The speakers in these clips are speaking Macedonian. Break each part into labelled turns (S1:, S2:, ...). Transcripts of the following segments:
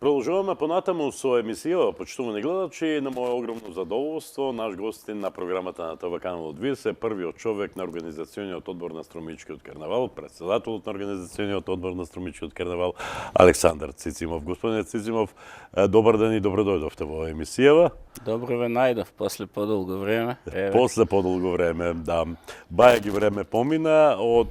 S1: Продолжуваме понатаму со емисија, почитувани гледачи, на моје огромно задоволство, наш гостин на програмата на ТВ Канал 20 е првиот човек на Организациониот одбор на Струмичкиот карнавал, председателот на Организациониот одбор на Струмичкиот карнавал, Александар Цицимов. Господине Цицимов, добар ден и добро дојдовте во емисијава.
S2: Добро ве најдов, после подолго време.
S1: После подолго време, да. Бајаги време помина од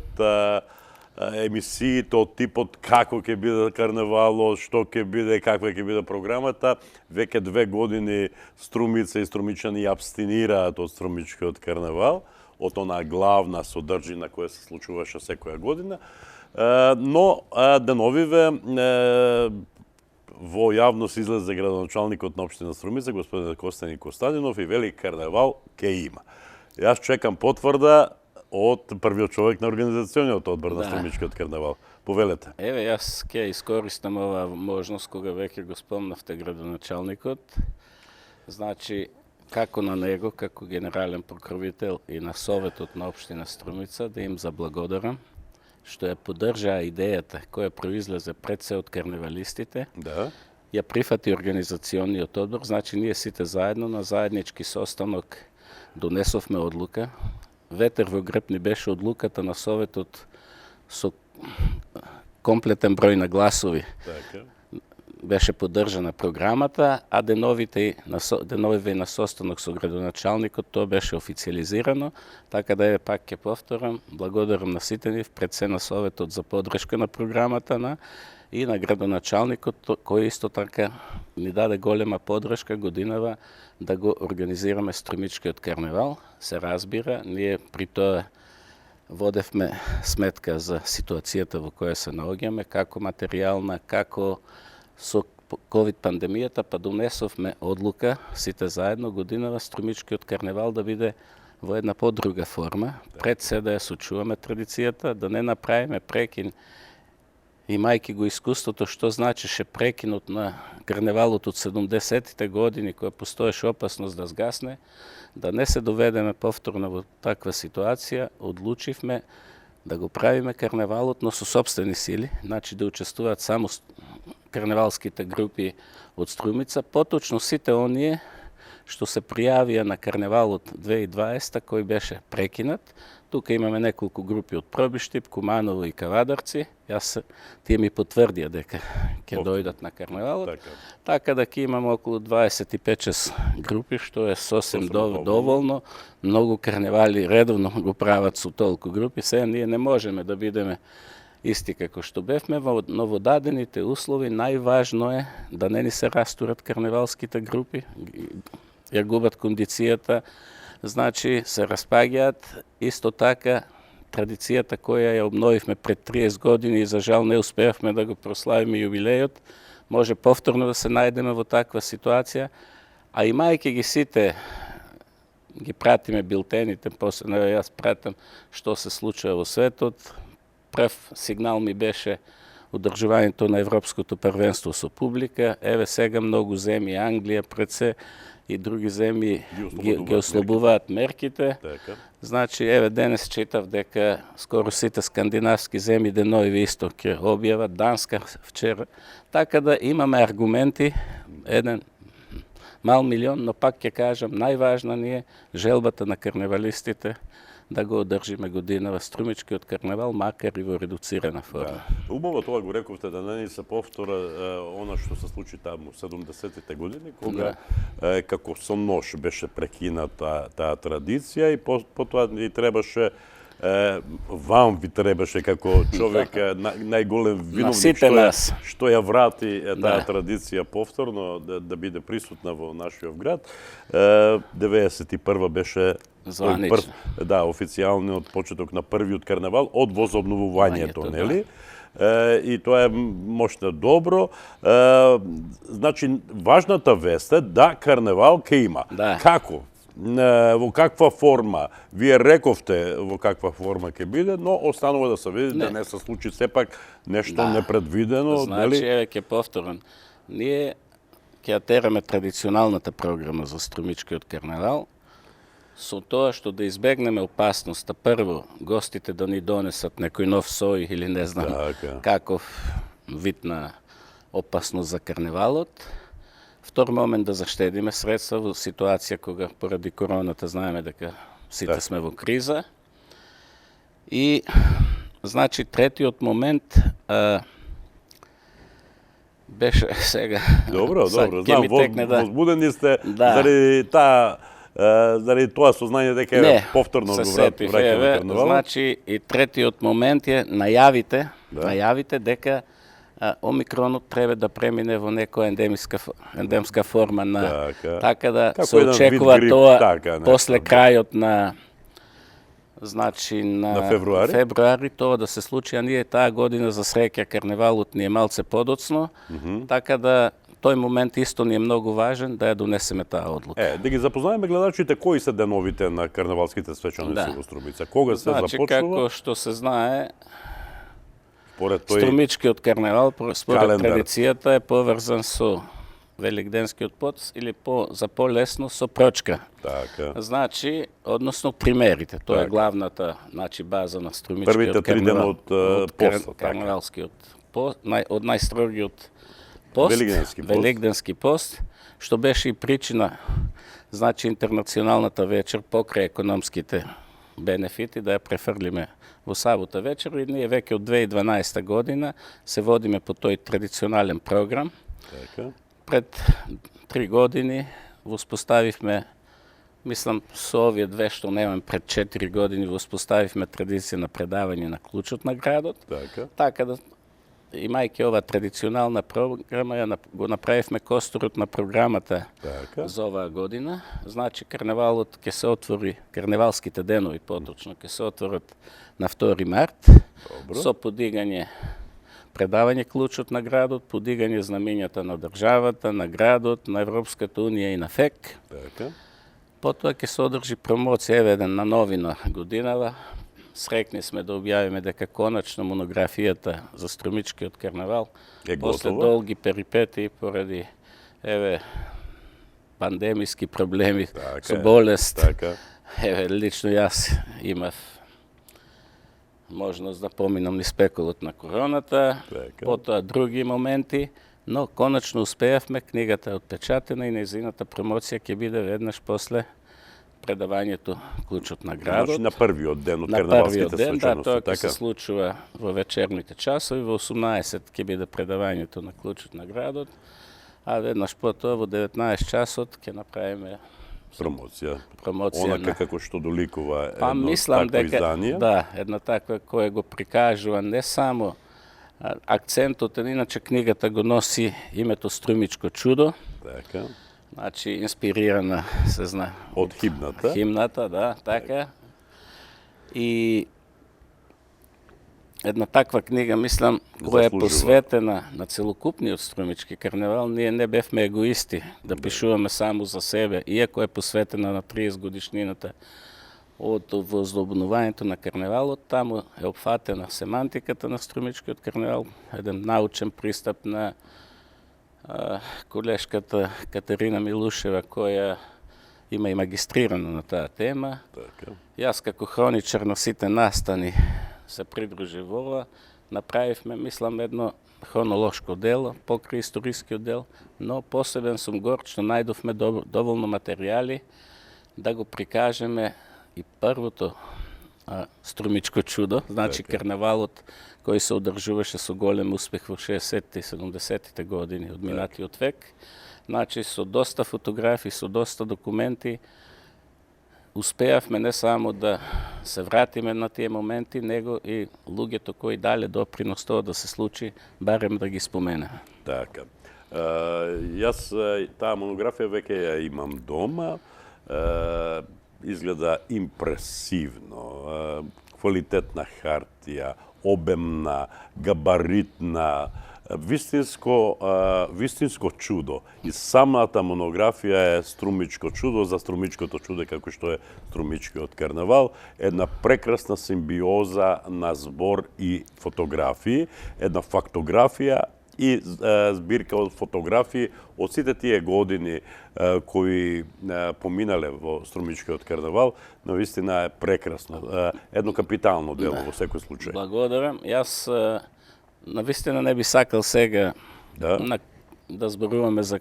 S1: емисиите од типот како ќе биде карнавалот, што ќе биде, каква ќе биде програмата. Веќе 2 години Струмица и струмичани абстинираат од Струмичкиот карнавал, од онаа главна содржина која се случуваше секоја година. Но деновиве во јавност излезе градоначалникот на општина Струмица, господин Костадин Костадинов, и вели карнавал ке има. Јас чекам потврда од првиот човек на Организациониот одбор на Струмичкиот карнавал. Повелете.
S2: Еве, јас ќе искористам оваа можност кога веќе го спомнавте градоначалникот. Значи, како на него, како генерален покровител и на Советот на општина Струмица, да им заблагодарам што ја поддржаа идејата која произлезе пред се од карневалистите.
S1: Да.
S2: Ја прифати Организациониот одбор, значи ние сите заедно на заеднички состанок донесовме одлука. Ветер во греб ни беше одлуката на Советот со комплетен број на гласови.
S1: Така.
S2: Беше поддржана програмата, а деновиве на состанок со градоначалникот тоа беше официализирано, така да пак ќе повторам, благодарам на сите нив, пред се на Советот за поддршка на програмата и на градоначалникот кој исто така ни даде голема поддршка годинава да го организираме Струмичкиот карнавал. Се разбира, ние при тоа водевме сметка за ситуацијата во која се наоѓаме, како материјална, како со ковид пандемијата, па донесовме одлука сите заедно годинава Струмичкиот карнавал да биде во една подруга форма, пред се да ја сочуваме традицијата, да не направиме прекин, имајќи го искуството што значеше прекинот на карневалот од 70-тите години, која постоеше опасност да сгасне, да не се доведеме повторно во таква ситуација, одлучивме да го правиме карневалот, но со сопствени сили, значи да учествуваат само карневалските групи од Струмица, поточно сите оние што се пријавија на карневалот 2020 кој беше прекинат. Тука имаме неколку групи од Пробиштип, Куманово и Кавадарци. Тие ми потврдија дека ќе дојдат на карневалот. Така да ќе имаме околу 25-6 групи, што е сосем доволно. Многу карневали редовно го прават со толку групи. Сега ние не можеме да бидеме исти како што бевме, но во дадените услови најважно е да не ни се растурат карневалските групи, ја губат кондицијата, значи се распаѓаат. Исто така, традицијата која ја обновивме пред 30 години и за жал не успеавме да го прославиме јубилејот, може повторно да се најдеме во таква ситуација, а имајќи ги сите, ги пратиме билтените, после јас пратам што се случува во светот. Прв сигнал ми беше одржувањето на Европското првенство со публика. Еве сега многу земји, Англија пред се и други земји ги ослобуваат мерките. Значи, еве денес читав дека скоро сите скандинавски земји денови исто ќе објават, Данска вчера. Така да имаме аргументи, еден мал милион, но пак ќе кажам, најважна ни е желбата на карневалистите да го одржиме годинава Струмичкиот карнавал, макар и во редуцирана форма.
S1: Да. Убаво тоа го рековте, да не ни се повтора она што се случи таму 70-тите години, кога како со нож беше прекината таа традиција и потоа ни требаше вам ви требаше како човек најголем виновник што ја врати таа традиција повторно да биде присутна во нашиот град. 91 беше официјалниот почеток на првиот карнавал од возобновувањето, нели? И тоа е мощно добро. Значи, важната вест е да карнавал ке има. Како? Во каква форма? Вие рековте во каква форма ќе биде, но останува да се види да не се случи сепак нешто непредвидено.
S2: Значи, еве ќе повторам. Ние ќе тераме традиционалната програма за Струмичкиот карнавал, со тоа што да избегнеме опасноста, прво, гостите да ни донесат некој нов сој или не знам каков вид на опасно за карневалот. Втор момент да заштедиме средства во ситуација кога поради короната знаеме дека сите сме во криза. И значи третиот момент беше сега.
S1: Добро, знам, возбудени сте заради тоа сознание дека е повторно го враќаме на карневалот.
S2: Значи и третиот момент е најавите дека омикронот треба да премине во некоја ендемска форма на така да се очекува тоа после крајот на февруари тоа да се случи, а ние таа година за среќа карневалот ни е малце подоцно, така да тој момент исто ни е многу важен да ја донесеме таа одлука.
S1: Да ги запознаеме гледачите кои се деновите на карневалските свечаници во Струмица. Кога се започнува?
S2: Како што се знае, Струмичкиот карневал според традицијата е поврзан со Великденскиот пост или за полесно со Прочка.
S1: Така.
S2: Значи, односно примерите. Тоа е главната база на Струмичкиот
S1: првите 3 дена од постот.
S2: Карневалскиот пост, од најстрогиот пост, Великденски пост, што беше и причина, значи интернационалната вечер покрај економските бенефити да ја префрлиме во сабота вечер и ние веќе од 2012 година се водиме по тој традиционален програм.
S1: Така.
S2: Пред 3 години воспоставивме, мислам со овие две што немам, пред 4 години воспоставивме традиција на предавање на клучот на градот. Така да имајќи ова традиционална програма, го направивме костурот на програмата за оваа година. Значи, карневалот ќе се отвори, карневалските денови поточно, ќе се отворат на 2 март, со подигање предавање клучот на градот, подигање знамењата на државата, на градот, на Европската унија и на ФЕК. Потоа ќе се одржи промоција, еведен на новина годинава. Срекни сме да објавиме дека конечно монографијата за Струмичкиот карневал после долги перипетии поради пандемиски проблеми со болест. Лично јас имав можност да поминам низ пеколот на короната, потоа други моменти, но конечно успеавме, книгата е отпечатена и нејзината промоција ќе биде веднаш после предавањето Клучот на градот.
S1: Значи на првиот ден од карневалските свечаности.
S2: Тоа ќе се случува во вечерните часови, во 18 ќе биде предавањето на Клучот на градот, а веднаш потоа во 19 часот ќе направиме
S1: промоција. Онака како што доликува
S2: едно такво издание. Да, една таква која го прикажува не само акцентот, иначе книгата го носи името Струмичко чудо.
S1: Така.
S2: Значи, инспирирана, се знае.
S1: Од химната.
S2: Химната, да, така. И една таква книга, мислам, која е посветена на целокупниот Струмички карневал, ние не бевме егоисти да пишуваме само за себе, иако е посветена на 30 годишнината од возобновувањето на карневалот, таму е опфатена семантиката на Струмичкиот карневал, еден научен пристап на колешката Катерина Милушева, која има и магистрирано на таа тема. Јас како хроничар на сите настани се придружи во ова. Направивме, мислам, едно хронолошко дело, покрај историскиот дел, но посебен сум горд што најдовме доволно материјали да го прикажеме и првото Струмичко чудо, значи карневалот кој се одржуваше со голем успех во 60-те и 70-те години од минатиот век. Значи со доста фотографии, со доста документи, успеавме не само да се вратиме на тие моменти, него и луѓето кои дале допринос тоа да се случи, барем да ги споменеме.
S1: Така. Јас таа монографија веќе ја имам дома. Изгледа импресивно. Квалитетна хартија, обемна, габаритна, вистинско чудо. И самата монографија е Струмичко чудо за Струмичкото чудо, како што е Струмичкиот карневал. Една прекрасна симбиоза на збор и фотографии, една фактографија и збирка од фотографии од сите тие години кои поминале во Струмичкиот карневал, навистина е прекрасно. Едно капитално дело во секој случај.
S2: Благодарам. Јас навистина не би сакал сега да зборуваме за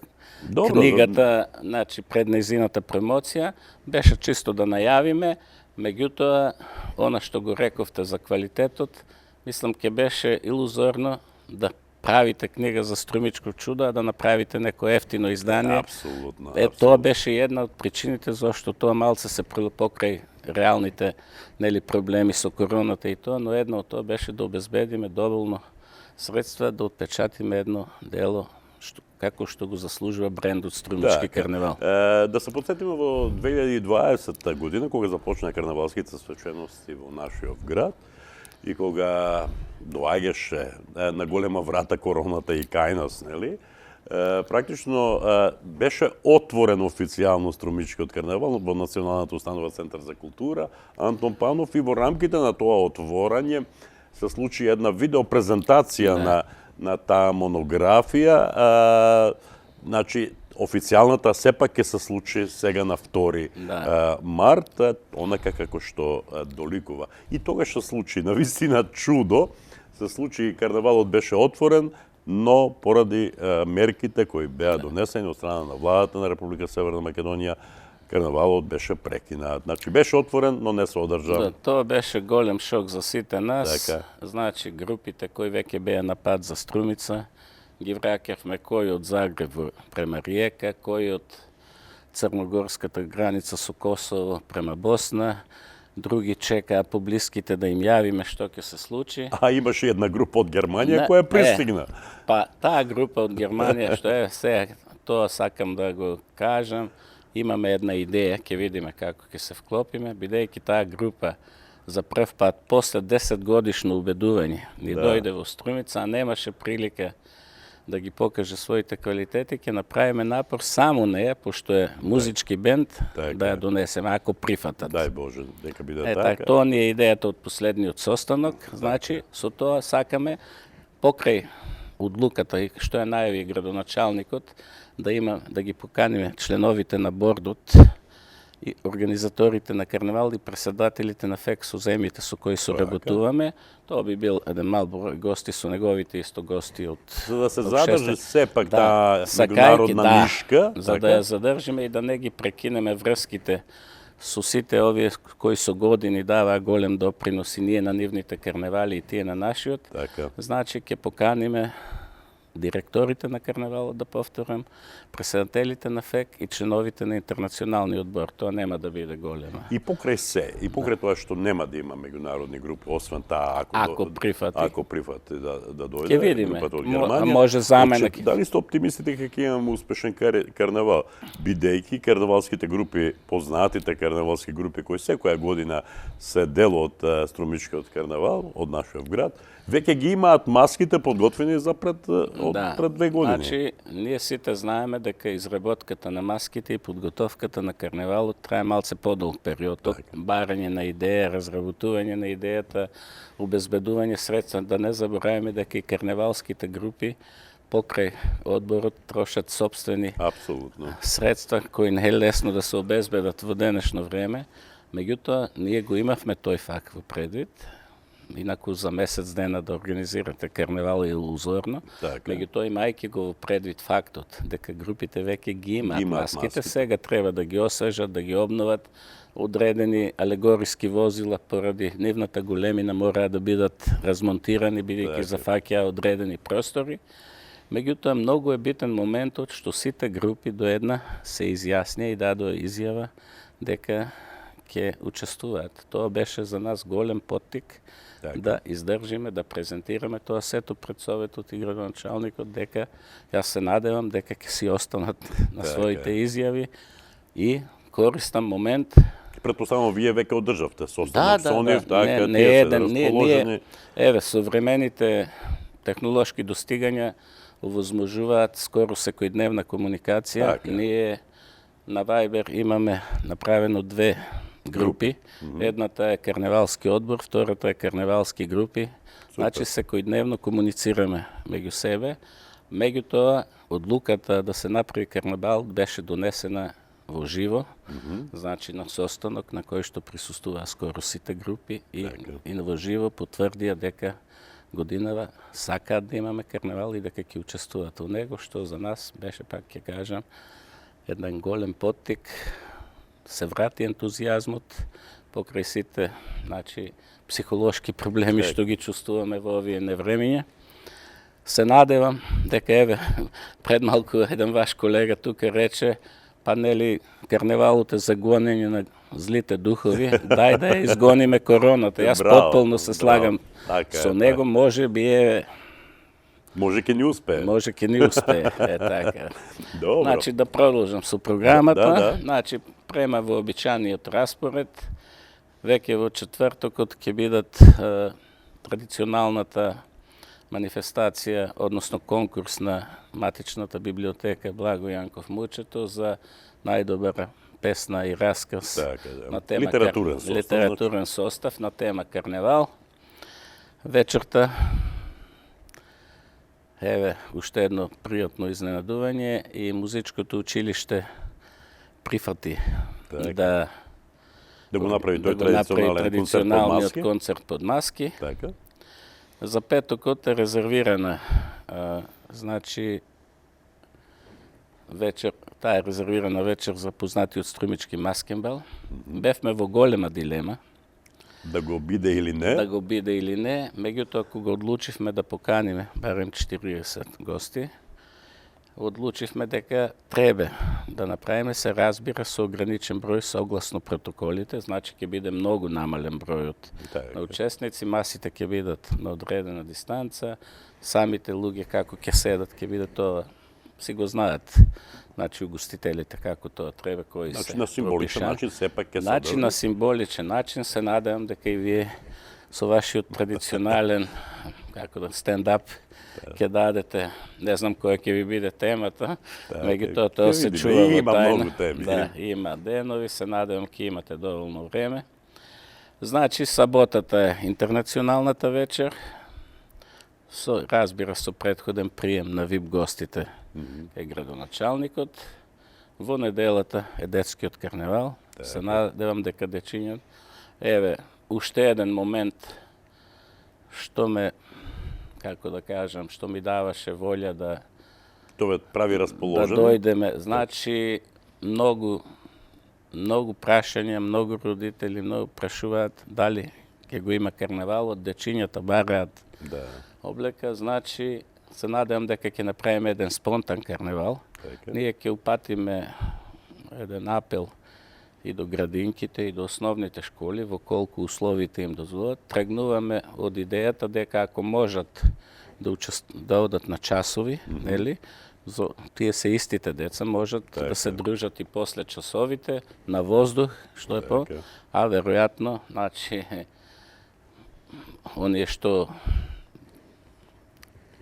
S2: книгата, значи пред нејзината промоција, беше чисто да најавиме, меѓутоа, она што го рековте за квалитетот, мислам ке беше илузорно да правите книга за Струмичко чудо, а да направите неко ефтино издание.
S1: Апсолутно.
S2: Тоа беше една од причините зашто тоа малце се покрај реалните проблеми со короната и тоа, но едно од тоа беше да обезбедиме доволно средства да отпечатиме едно дело како што го заслужува брендот Струмички карневал.
S1: Да се подсетиме во 2020 година, кога започна карневалските свечености во нашиот град и кога доаѓаше на голема врата короната и кај нас, нели? Практично беше отворен официјално Струмичкиот карневал во Националната установа Центар за култура Антон Панов и во рамките на тоа отворање се случи една видеопрезентација на таа монографија. Значи, официјалната сепак ќе се случи сега на 2 март, онака како што доликува. И тогаш се случи, навистина чудо, се случи, карневалот беше отворен, но поради мерките кои беа донесени од страна на владата на Република Северна Македонија, карневалот беше прекинат. Значи, беше отворен, но не се одржа.
S2: Тоа беше голем шок за сите нас. Значи, групите кои веќе беа на пат за Струмица, ги враќавме кој од Загреб према Риека, кој од црногорската граница со Косово према Босна, други чекаа по блиските да им јавиме што ќе се случи.
S1: А имаше една група од Германија која пристигна.
S2: Па таа група од Германија, што е сега, тоа сакам да го кажам, имаме една идеја, ќе видиме како ќе се вклопиме, бидејќи таа група за прв пат после 10 годишно убедување ни дојде во Струмица, а немаше прилика да ги покаже своите квалитети, ќе направиме напор само неја, пошто е музички бенд, да ја донесеме, ако прифатат.
S1: Дај Боже, дека биде така.
S2: Тоа ни е идејата од последниот состанок, значи, со тоа сакаме, покрај одлуката, што е најави градоначалникот, да ги поканиме членовите на бордот и организаторите на карневал и преседателите на ФЕК со земјите со кои соработуваме. Тоа би бил еден мал број гости со неговите исто гости од...
S1: За да се задржи сепак таа меѓународна нишка.
S2: За да ја задржиме и да не ги прекинеме врските со сите овие кои со години даваа голем допринос и ние на нивните карневали и тие на нашиот. Значи, ќе поканиме директорите на карневалот, да повторам, преседателите на ФЕК и членовите на интернационалниот одбор. Тоа нема да биде голема.
S1: И покрај се, и покрај тоа што нема да има меѓународни групи, освен таа
S2: ако
S1: прифати да дојде.
S2: Ќе видиме.
S1: Германија,
S2: може заменек.
S1: Дали сте оптимисти дека ќе имаме успешен карневал, бидејќи карневалските групи, познатите карневалски групи кои секоја година се дел од Струмичкиот карневал, од нашиот град, веќе ги имаат маските подготвени за пред 2 години.
S2: Значи, ние сите знаеме дека изработката на маските и подготовката на карневалот трае малце подолг период. Барање на идеја, разработување на идејата, обезбедување средства. Да не забораваме дека и карневалските групи покрај одборот трошат собствени средства кои не е лесно да се обезбедат во денешно време. Меѓутоа, ние го имавме тој факт во предвид. Инаку за месец дена да организирате карневал е илузорно, меѓутоа имајќи го предвид фактот дека групите веќе ги имаат маските, сега треба да ги освежат, да ги обноват. Одредени алегориски возила поради нивната големина мора да бидат размонтирани, бидејќи зафаќаа одредени простори. Меѓутоа многу е битен моментот што сите групи до една се изјаснија и дадоа изјава дека ќе учествуваат. Тоа беше за нас голем поттик да издржиме, да презентираме тоа сето пред Советот и градоначалникот, дека јас се надевам дека ќе си останат на своите изјави и користам момент.
S1: Претпоставам, вие веќе одржавте состанок со нив, така
S2: не еден, ние современите технолошки достигања овозможуваат скоро секојдневна комуникација. Ние на Вајбер имаме направено 2 групи. Едната е карневалски одбор, втората е карневалски групи. Значи секојдневно комуницираме меѓу себе. Меѓутоа, одлуката да се направи карневал беше донесена во живо, значи на состанок на кој што присуствуваа скоро сите групи и во живо потврдија дека годинава сакаат да имаме карневал и дека ќе учествуваат во него, што за нас беше, пак ќе кажам, еден голем поттик, се врати ентузијазмот покрај сите, значи, психолошки проблеми што ги чувствуваме во овие невремиња. Се надевам дека, еве, пред малку еден ваш колега тука рече, па нели карневалот е за гонење на злите духови, дај да ја изгониме короната. Јас потполно се слагам со него, може би е...
S1: Може ке ни успее.
S2: Може ке ни успее, така.
S1: Добро.
S2: Значи да продолжам со програмата.
S1: Да.
S2: Значи према вообичаниот распоред. Веќе во четвртокот ќе бидат традиционалната манифестација, односно конкурс на Матичната библиотека Благо Јанков Мучето за најдобра песна и расказ на тема литературен состав на тема карневал. Вечерта, еве, уште едно пријатно изненадување и музичкото училиште прифати да
S1: го направи
S2: традиционалниот концерт под маски.
S1: Така.
S2: За петокот е резервирана, значи, вечер, таа е резервирана вечер за познатиот струмички маскенбал. Бевме во голема дилема.
S1: Да го биде или не?
S2: Да го биде или не. Меѓутоа, ако го одлучивме да поканиме барем 40 гости, одлучивме дека треба да направиме, се разбира, со ограничен број согласно протоколите, значи ќе биде многу намален бројот на учесници, масите ќе бидат на одредена дистанца, самите луѓе како ќе седат ќе биде тоа, си го знаат, значи угостителите како тоа треба, кои се
S1: на символичен начин сепак ќе се
S2: Значи на символичен начин се надевам дека и вие со вашиот традиционален како да стендап ќе дадете, не знам која ќе ви биде темата, меѓутоа тоа се чува во тајна. Да, има денови, се надевам ќе имате доволно време. Значи саботата е интернационалната вечер, разбира со предходен прием на ВИП гостите е градоначалникот. Во неделата е детскиот карневал. Се надевам дека дечињата. Еве, уште еден момент што ме, како да кажам, што ми даваше волја да
S1: тоа прави расположено.
S2: Да дојдеме. Значи, многу прашања, многу родители, многу прашуваат дали ќе го има карневалот, дечињата бараат облека, значи се надевам дека ќе направиме еден спонтан карневал. Ние ќе упатиме еден апел и до градинките, и до основните школи, во колку условите им дозволат. Тргнуваме од идејата дека ако можат да одат на часови, нели, тие се истите деца, можат да се дружат и после часовите, на воздух, што е по, а веројатно, значи, оние што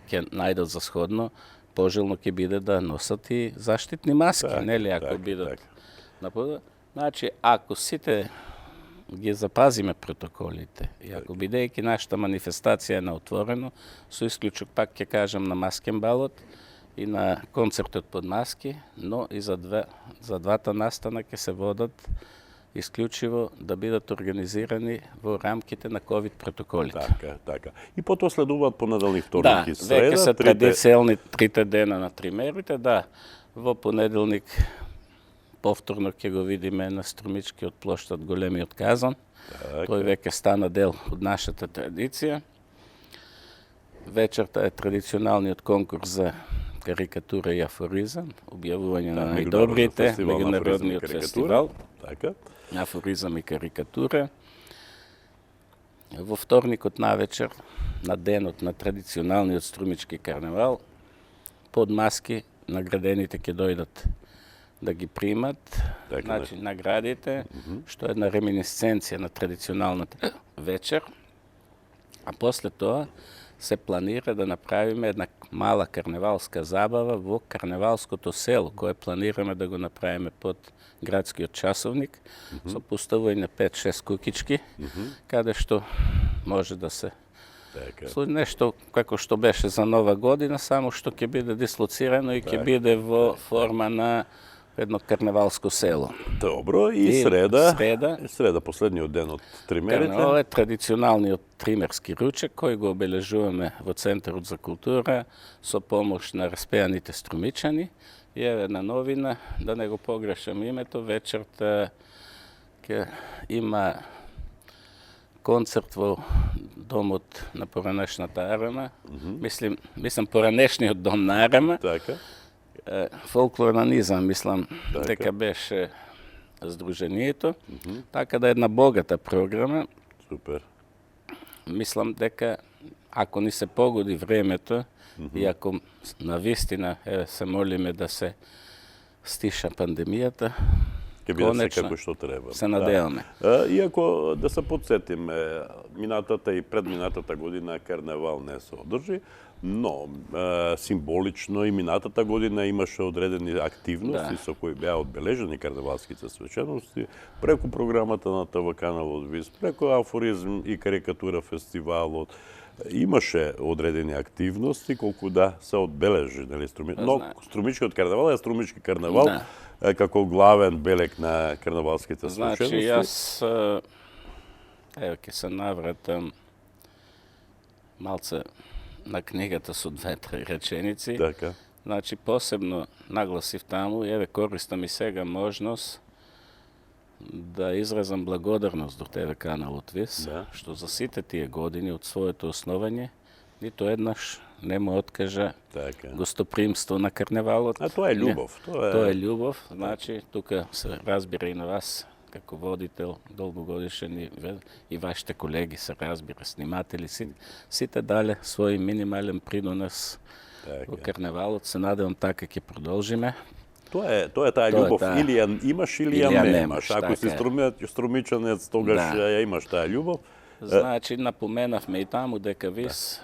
S2: ќе најдат за сходно, пожелно ќе биде да носат и заштитни маски, нели, ако бидат на подобро. Значи, ако сите ги запазиме протоколите и ако бидејќи нашата манифестација е на отворено, со исклучок пак ќе кажам на маскенбалот и на концертот под маски, но и за двата настана ќе се водат исклучиво да бидат организирани во рамките на ковид протоколите.
S1: Така. И потоа следуваат понеделник, вторник и среда.
S2: Да, веќе се традиционални трите дена на тримерите, да. Во понеделник повторно ќе го видиме на Струмичкиот плоштад големиот казан. Тој веќе стана дел од нашата традиција. Вечерта е традиционалниот конкурс за карикатура и афоризам, објавување на најдобрите, меѓународниот фестивал. Афоризам и карикатура. Во вторникот навечер, на денот на традиционалниот струмички карневал, под маски наградените ќе дојдат да ги примат, значи наградите, што е една реминисценција на традиционалната вечер, а после тоа се планира да направиме една мала карневалска забава во карневалското село, кое планираме да го направиме под градскиот часовник, со поставување 5-6 кукички, каде што може да се нешто како што беше за Нова година, само што ќе биде дислоцирано и ќе биде во форма на едно карневалско село.
S1: Добро, и среда.
S2: Среда.
S1: Среда, последниот ден од тримерите.
S2: Карневал е традиционалниот тримерски ручек, кој го обележуваме во Центарот за култура со помош на распеаните струмичани. И е една новина, да не го погрешам името, вечерта ќе има концерт во домот на поранешната Арама. Мислам поранешниот дом на Арама.
S1: Така.
S2: Фолклоранизам, мислам, дека беше здружението. Така да е една богата програма.
S1: Супер.
S2: Мислам дека ако ни се погоди времето и ако навистина се молиме да се стиша пандемијата,
S1: Ќе биде се како што треба.
S2: Се надеваме.
S1: Иако да се подсетиме, минатата и предминатата година карневал не се одржи, но символично и минатата година имаше одредени активности со кои беа одбележени карневалските свечености преку програмата на ТВ каналот ВИС, преку Афоризм и карикатура фестивалот. Имаше одредени активности колку да се одбележи, нели, но струмичкиот карневал е струмички карневал како главен белег на карневалските свечености.
S2: Значи, јас ќе се навратам малце на книгата со 2-3 реченици.
S1: Така.
S2: Значи, посебно нагласив таму, еве користам и сега можност да изразам благодарност до ТВ каналот ВИС, што за сите тие години од своето основање ниту еднаш не му откажа гостопримство на карневалот.
S1: А тоа е љубов.
S2: Тоа е љубов. Значи, тука се разбира и на вас како водител долгогодишен и вашите колеги се разбира, сниматели, сите дале свој минимален принос во карневалот. Се надевам така ќе продолжиме.
S1: Тоа е таа љубов, или ја имаш или ја немаш. Ако си струмичанец, тогаш ја имаш таа љубов.
S2: Значи, напоменавме и таму дека ВИС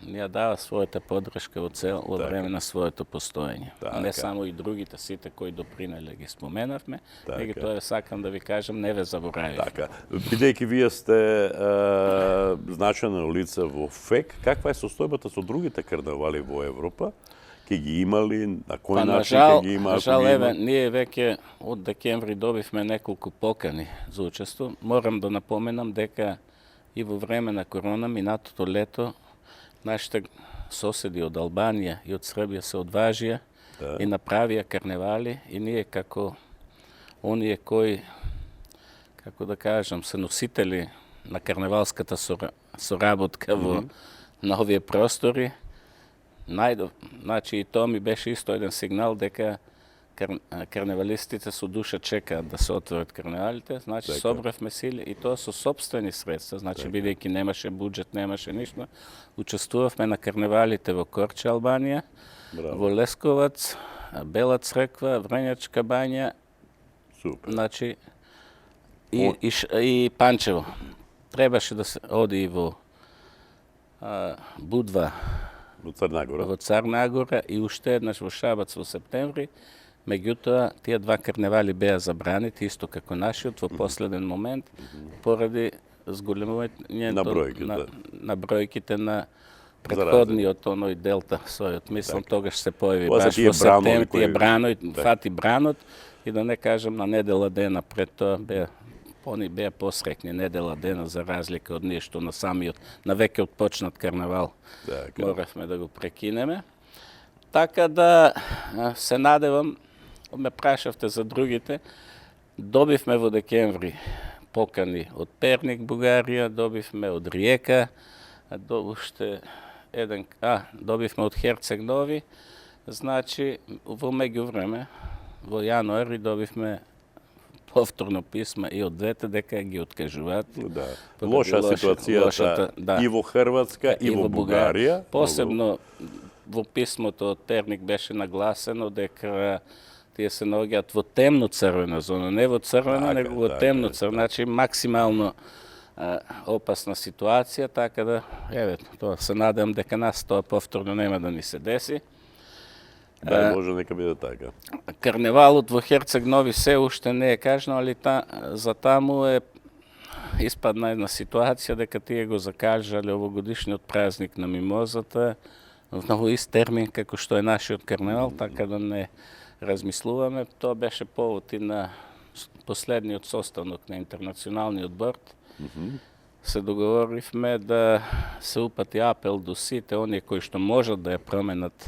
S2: ни ја дава својата поддршка во време на своето постоење. Не само и другите, сите кои допринеле ги споменавме, него тоа сакам да ви кажам, не ве заборавивме.
S1: Така. Бидејќи вие сте значено лице во ФЕК, каква е состојбата со другите карнавали во Европа? Ке ги имали, на кој начин ке ги има?
S2: Нажал, еве, ние веќе од декември добивме неколку покани за учество. Морам да напоменам дека и во време на корона, минатото лето, нашите соседи од Албанија и од Србија се одважија и направија карневали и ние како оние кои, како да кажам, се носители на карневалската соработка во на овие простори, значи и тоа ми беше исто еден сигнал дека карневалистите со душа чекаат да се отворат карневалите, значи собравме сили и тоа со собствени средства, значи бидејќи немаше буџет, немаше ништо, учествувавме на карневалите во Корча, Албанија, во Лесковац, Бела црква, Врњачка бања, значи и Панчево. Требаше да се оди и во Будва, во Црнагора и уште еднаш во Шабац во септември. Меѓутоа, тие два карневали беа забранети, исто како нашиот, во последен момент, поради зголемувањето на бројките на претходниот оној Делта сојот. Мислам, тогаш се појави баш во септември, тие браној, фати бранот, и да не кажам, на недела дена пред тоа они беа посрекни недела дена, за разлика од ние што на самиот, на веќе отпочнат карнавал. Моравме да го прекинеме. Така да се надевам, ме прашавте за другите, добивме во декември покани од Перник, Бугарија, добивме од Риека, добивме од Херцег Нови, значи во меѓувреме, во јануари добивме повторно писма и од двете дека ги откажуваат.
S1: Лоша ситуацијата и во Хрватска и во Бугарија.
S2: Посебно во писмото од Перник беше нагласено дека тие се наоѓаат во темно црвена зона, не во црвена, него во темно црвена, значи максимално опасна ситуација, така да, еве, тоа се надевам дека нас тоа повторно нема да ни се деси.
S1: Да, може нека биде така.
S2: Карневалот во Херцег Нови се уште не е кажано, али за таму е испадна една ситуација дека тие го закажале овогодишниот празник на мимозата во ист термин како што е нашиот карневал, така да размислуваме. Тоа беше повод и на последниот состанок на интернационалниот борд. Се договоривме да се упати апел до сите оние кои што можат да ја променат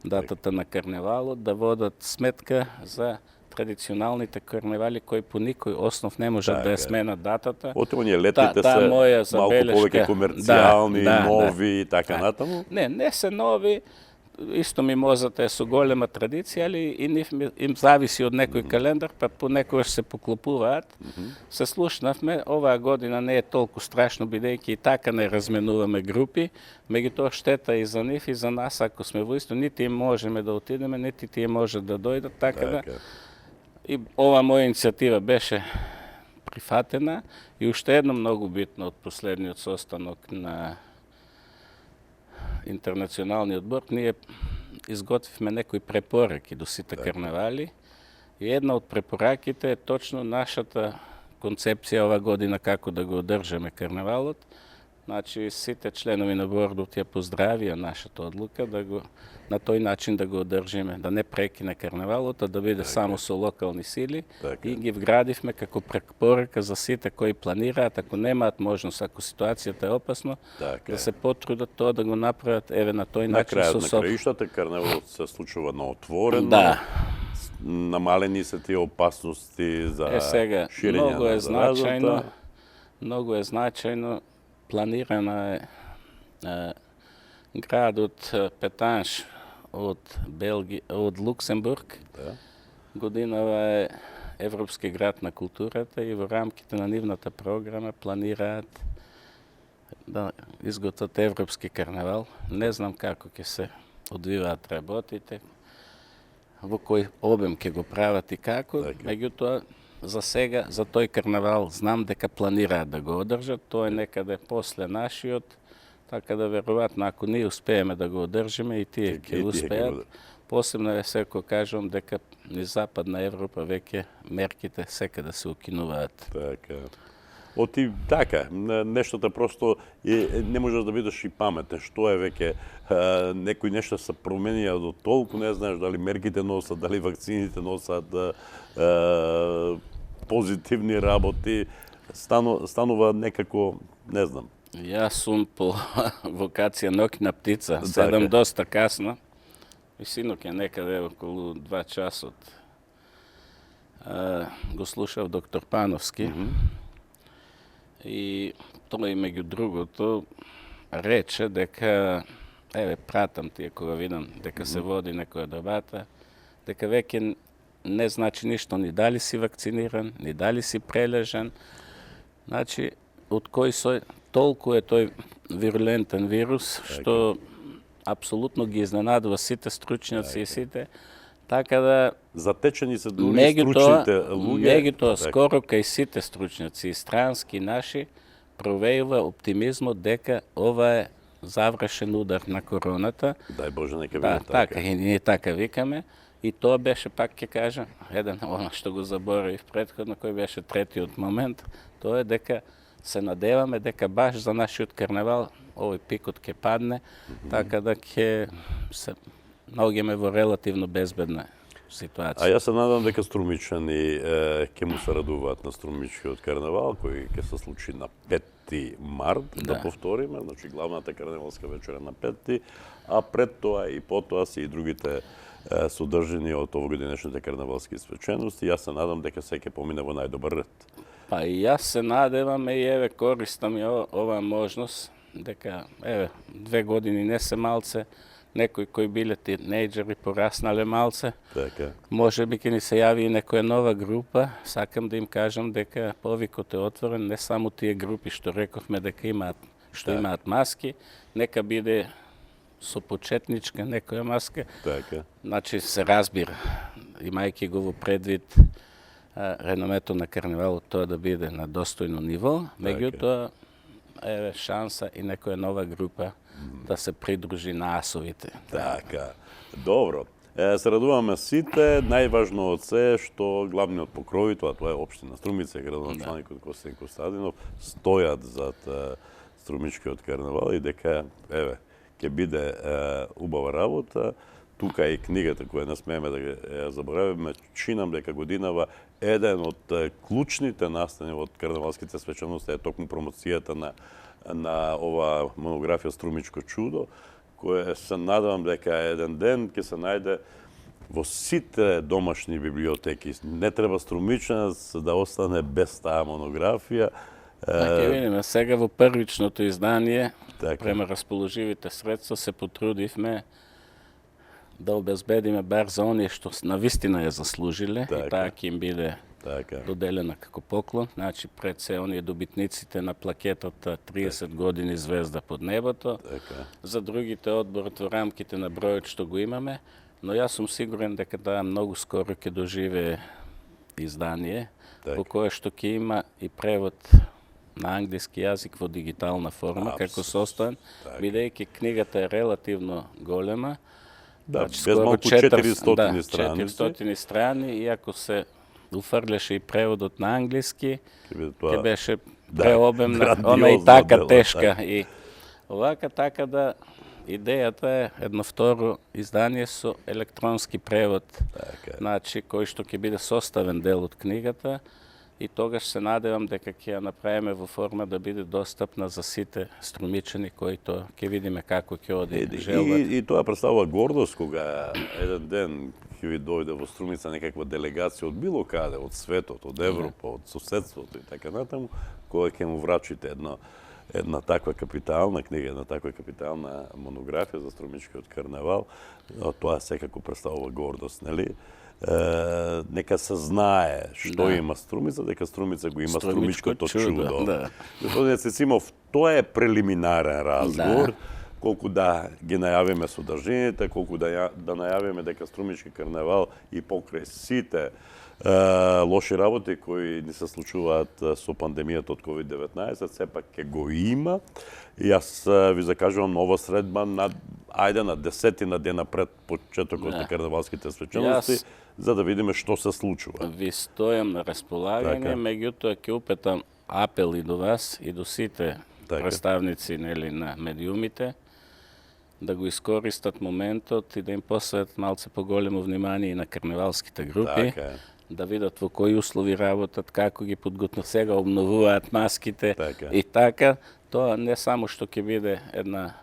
S2: датата на карневалот, да водат сметка за традиционалните карневали кои по никој основ не можат да ја сменат датата.
S1: Оние летните се малку повеќе комерцијални, нови и така натаму?
S2: Не се нови. Исто мимозата е со голема традиција, али и им зависи од некој календар, па понекогаш се поклопуваат. Се слушнавме, оваа година не е толку страшно, бидејќи и така не разменуваме групи, меѓутоа штета и за нив и за нас, ако сме во исто, нити им можеме да отидеме, нити тие можат да дојдат, така да. И ова моја иницијатива беше прифатена и уште едно многу битно од последниот состанок на интернационалниот борд, ние изготвивме некои препораки до сите карневали и една од препораките е точно нашата концепција ова година како да го одржаме карневалот. Значи, сите членови на бордот ја поздравија нашата одлука да го на тој начин да го одржиме, да не прекине карневалот, а да биде само со локални сили и ги вградивме како препорака за сите кои планираат, ако немаат можност, ако ситуацијата е опасна, да се потрудат тоа да го направат еве на тој начин со
S1: На краиштата карневалот се случува на отворено.
S2: Да.
S1: Намалени се тие опасности за ширење на заразата.
S2: Многу е значајно. Планирана е градот Петанш од Луксембург. Годинава е Европски град на културата и во рамките на нивната програма планираат да изготват европски карневал. Не знам како ќе се одвиваат работите, во кој обем ќе го прават и како, меѓутоа за сега, за тој карнавал, знам дека планираат да го одржат, тоа е некаде после нашиот, така да веројатно ако ние успееме да го одржиме и тие ќе успеат. Посебно е секој кажувам дека низ Западна Европа веќе мерките секаде се укинуваат.
S1: Така, нештата просто не можеш да бидеш и паметен, што е веќе некои нешта се променија до толку, не знаеш дали мерките носат, дали вакцините носат позитивни работи, станува некако, не знам.
S2: Јас сум по вокација ноќна птица, седам доста касно и синок е некаде околу 2 часот. Го слушав доктор Пановски. И тој меѓу другото рече дека пратам тие кога видам дека се води некоја дебата, дека веќе не значи ништо ни дали си вакциниран, ни дали си прележен. Значи, од кој сој толку е тој вирулентен вирус, што апсолутно ги изненадува сите стручњаци и сите. Така да
S1: затечени се дури стручните луѓе.
S2: Меѓутоа, скоро кај сите стручњаци, странски наши, провејува оптимизмот дека ова е завршен удар на короната.
S1: Дај Боже, нека биде
S2: така. И ние така викаме. И тоа беше, пак ќе кажам, еден оно што го заборавив претходно, кој беше третиот момент, тоа е дека се надеваме дека баш за нашиот карневал овој пикот ќе падне, така да ќе се наоѓаме во релативно безбедна ситуација.
S1: А јас се надам дека струмичани ќе му се радуваат на струмичкиот карневал, кој ќе се случи на 5 март, да повториме, значи главната карневалска вечера на 5, а пред тоа и потоа се и другите содржини од овогодинешните карневалски свечености. Јас се надам дека се ќе помине во најдобар ред.
S2: Па и јас се надевам и еве користам и оваа можност дека 2 години не се малце, некои кои биле тинејџери пораснале малце.
S1: Така.
S2: Може би ќе ни се јави и некоја нова група. Сакам да им кажам дека повикот е отворен, не само тие групи што рековме дека имаат маски, нека биде со почетничка некоја маска.
S1: Така.
S2: Значи се разбира, имајќи го во предвид реномето на карневалот, тоа да биде на достојно ниво, меѓутоа еве шанса и некоја нова група да се придружи на асовите.
S1: Така. Добро. Се радуваме сите. Најважно од се што главниот покровител, тоа е општина Струмица, градоначалникот Костин Костадинов, стојат зад струмичкиот карневал и дека еве ќе биде убава работа. тука и книгата која не смееме да ја заборавиме, чинам дека годинава еден од клучните настани од карнавалските свечености е токму промоцијата на ова монографија Струмичко чудо, која се надевам дека еден ден ќе се најде во сите домашни библиотеки. Не треба Струмичанец да остане без таа монографија.
S2: Ќе видиме, сега во првичното издание, према расположивите средства, се потрудивме да обезбедиме бар за оние што навистина ја заслужиле, и таа ќе им биде доделена како поклон. Значи, пред се оние добитниците на плакетата 30 години звезда под небото. За другите одборот во рамките на бројот што го имаме, но јас сум сигурен дека таа многу скоро ќе доживее издание, по кое што ќе има и превод на англиски јазик во дигитална форма, како состоен, бидејќи книгата е релативно голема.
S1: Да, без малку 400 страни.
S2: 400 страни, и ако се уфрлеше и преводот на англиски, ќе беше преобемна, она и така тешка. И овака, така да идејата е едно второ издание со електронски превод, значи кој што ќе биде составен дел од книгата, и тогаш се надевам дека ќе ја направиме во форма да биде достапна за сите струмичани кои ќе видиме како ќе оди желбата.
S1: И тоа представува гордост кога еден ден ќе ви дојде во Струмица некаква делегација од било каде, од светот, од Европа, од соседството и така натаму, кога ќе му врачите една таква капитална книга, една таква капитална монографија за Струмичкиот карнавал, тоа секако представува гордост, нели? Нека се знае што има Струмица, дека Струмица го има Струмичкото чудо. Господин Цецимов, тоа е прелиминарен разговор, колку да ги најавиме содржините, колку да најавиме дека Струмички карнавал и покрај сите лоши работи кои ни се случуваат со пандемијата од COVID-19, сепак ќе го има. И јас ви закажувам нова средба на 10 дена пред почетокот на карнавалските свечености, за да видиме што се случува.
S2: Ви стојам на располагање, меѓутоа ќе упетам апел и до вас и до сите представници на медиумите да го искористат моментот и да им посветат малце поголемо внимание и на карнавалските групи, да видат во кои услови работат, како ги подготвуваат, сега обновуваат маските и така. Тоа не само што ќе биде една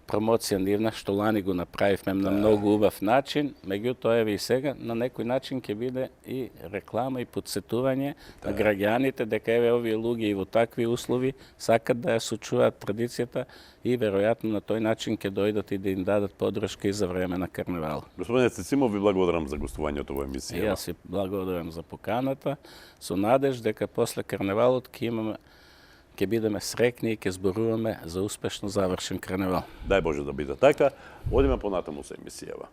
S2: промоција нивна, што лани го направивме на многу убав начин, меѓутоа еве и сега на некој начин ќе биде и реклама и подсетување на граѓаните дека еве овие луѓе и во такви услови сакат да ја сочуваат традицијата и веројатно на тој начин ќе дојдат и да им дадат подршка и за време на карнавал.
S1: Господине Цецимов, ви благодарам за гостувањето во емисија.
S2: Јас ви благодарам за поканата, со надеж дека после карнавалот ќе бидеме срекни и ќе зборуваме за успешно завршен карнавал.
S1: Дај Боже да биде така. Одиме понатаму со емисијава.